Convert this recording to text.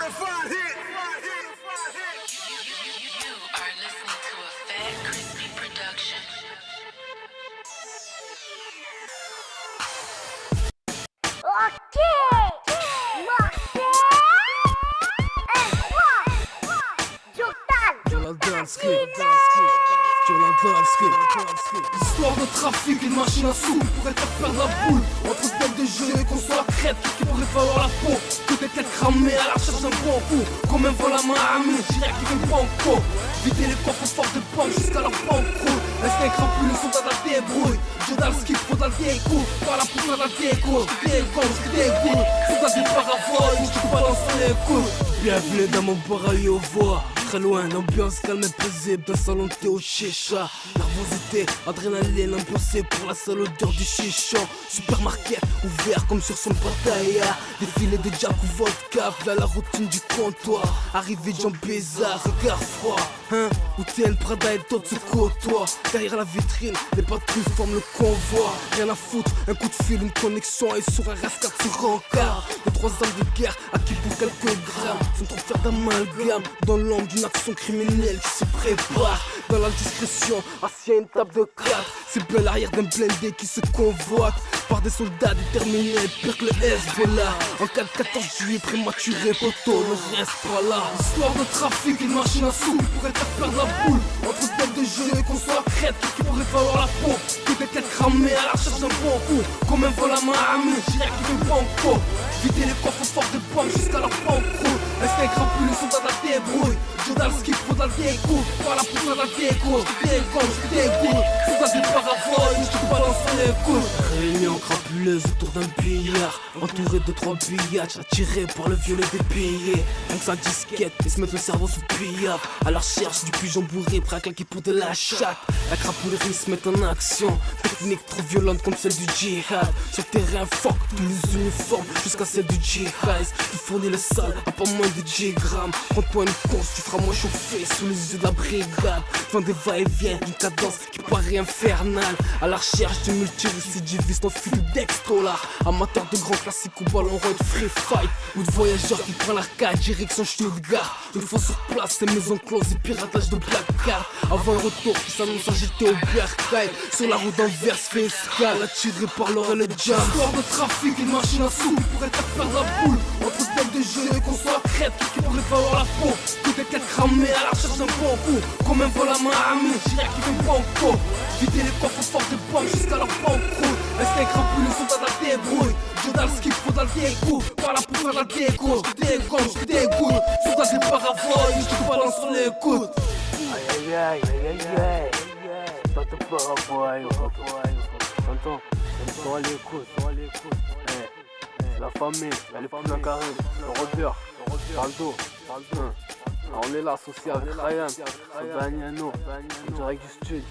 are listening to a Fat Crispy production. Histoire de trafic, une machine à sous pourrait faire perdre la boule. Entre tête de jeu et qu'on soit crête qui pourrait falloir la peau. Que des têtes cramées à la recherche d'un bon coup. Quand même voilà ma amie, j'irai qui veut banco. Vider les coffres forts de pommes jusqu'à leur banqueroute. Instinct crapuleux, soldat à la débrouille. Je dans le ski, faut dans le vieil coup. Pas la pousse à la déco, je dégonne, je dégoûte. Soldat des paravoles, je te balance sur les coups. Bienvenue dans mon barail au voix. Très loin, l'ambiance calme et paisible d'un salon de thé au chicha. Nervosité, adrénaline, ambiancée pour la seule odeur du chichon. Supermarket ouvert comme sur son pataya. Défilé de Jack ou vodka, v'là la routine du comptoir. Arrivée de gens bizarres, regard froid. Hein, où t'es Prada et d'autres se côtoient. Derrière la vitrine, les patrouilles forment le convoi. Rien à foutre, un coup de fil, une connexion et sur un RS4 sur rencard. De 3 ans de guerre, acquis pour quelques grammes. Sans trop faire d'amalgame, dans l'ombre d'une action criminelle qui se prépare. Dans la discrétion, assis à une table de 4. C'est bien l'arrière d'un blindé qui se convoite par des soldats déterminés, pire que le Hezbollah. En cas de 14 juillet prématuré, poteau, ne reste pas là. Histoire de trafic, une machine à sous pourrait faire perdre la boule. Entre tête de jeu et qu'on soit crête qui pourrait falloir la peau. Que des têtes cramées à la recherche d'un bon coup. Quand même voilà ma amie, j'irai qui veut banco. Vider les coffres forts de pommes jusqu'à leur banqueroute. Instinct crapuleux, soldat à la débrouille. Je dans le ski, faut dans le vieil coup. Pas la pousse à la déco, je dégonne, je dégoûte. Soldat des paravoles, je te balance sur les coups. Réunion crapuleuse autour d'un billard. Entouré de 3 billages, attiré par le violet des billets. Rien que sa disquette, ils se mettent le cerveau sous pillard. À la recherche du pigeon bourré, prêt à claquer pour de la chatte. La crapullerie se met en action. Technique trop violente comme celle du djihad. Sur le terrain, fuck tous les uniformes, jusqu'à celle du djihad. Tu fournis le sale, à pas moins de 10 grammes. Prends-toi une course, tu feras moins chauffer sous les yeux de la brigade. Devant des va-et-vient d'une cadence qui paraît infernale. À la recherche du multirécidiviste en fil d'extolar. Amateur de grands classiques au ballon road free fight. Ou de voyageurs qui prend l'arcade direction Stuttgart. Une fois sur place, c'est maisons closes et piratage de black card. Avant un retour qui s'annonce agité au bercail. Sur la route d'Anvers fait escale, attiré par l'or et le jam. Histoire de trafic, une machine à sous pourrait faire perdre la boule. Entre tête de jeu et qu'on soit crête qui pourrait falloir la peau. Que des têtes cramées à la recherche d'un bon coup. Quand même voilà ma amie, j'irai qui veut banco. Vider les coffres forts de pommes jusqu'à leur banqueroute. Instinct crapuleux, soldat à la débrouille. Je dans le ski, faut dans le vieil coup. Pas la pousse à la déco, je dégonne, je dégoûte. Soldat des paravoles, je te balance sur les coudes. Aïe aïe aïe aïe aïe. Pas de paravoile, t'entends? Ils sont à l'écoute, la famille, elle est plus d'un carré, le rodeur, Saldo, on est là associé avec Ryan, Bagnano, en direct du studio.